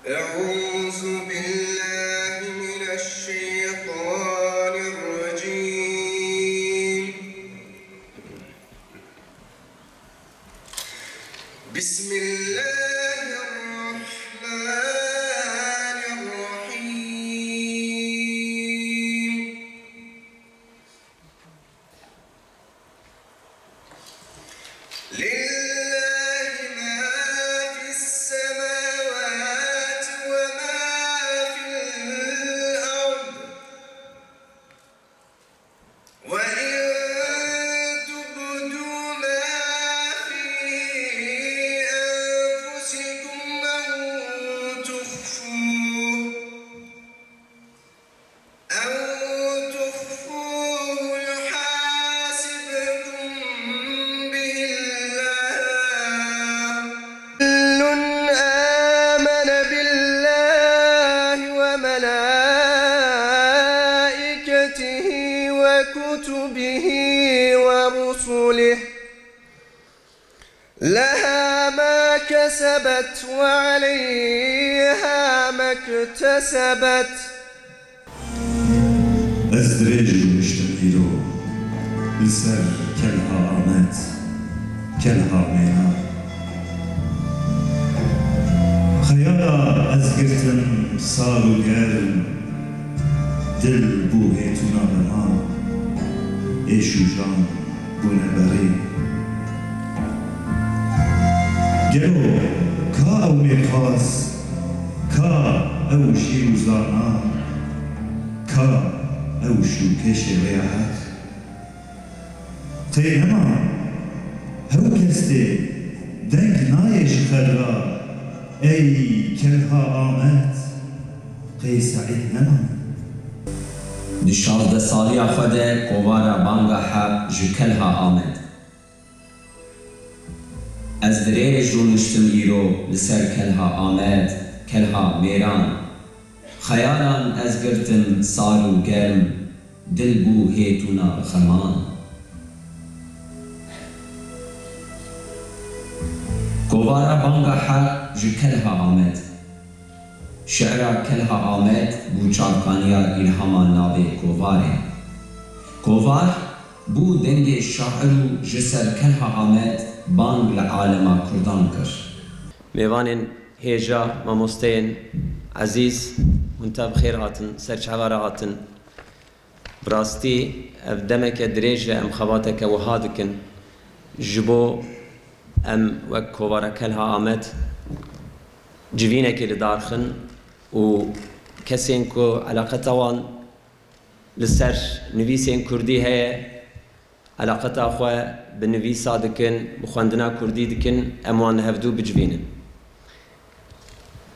أعوذ بالله من الشيطان الرجيم. بسم الله الرحمن الرحيم. لله ما في السماوات وما في الأرض، وإن تبدوا ما في أنفسكم أو تخفوه يحاسبكم به الله. كل آمن بالله وملائكته وكتبه ورسله لها ما كسبت وعليها ما اكتسبت. أزدرج مشتقيرو لسر كلها آمد كلها مينا خيالا أزقرتن صارو گرم دل بوهيتونا بما ايشو جان بونه بري گلو كا او ميخاس كا او شيوزانا كا او شوكش رياحت تينما هو كستي دنگ نايش خلرا اي كلها آمد قي سعيد نما دی 16 سالی خود قوارا بانگا حق جکلها آمد. از دریج رو نشتم ایرو لسر کلها آمد کلها میران. خیالان از گرتم سارو گرم دل بو هیتونا خمان. قوارا بانگا حق جکلها آمد. شعرا کلها آمد بو چارکانیا الهامان ناوی کوواره. کووار بو دنگ شاعر و جسر کلها آمد بانگ لعالم کردان کر. میوانین هیجا ماموستین عزیز منتب خیر هاتن سرچوار هاتن براستی دمک دریج ام خواتک و هادکن جبو ام وک کوواره کلها آمد جوینه که لدارخن و کسین که علاقتوان لسر نویسین کردی هی علاقتا خواه به نویسا دکن بخواندنا کردی دکن اموان هفدو بجوینن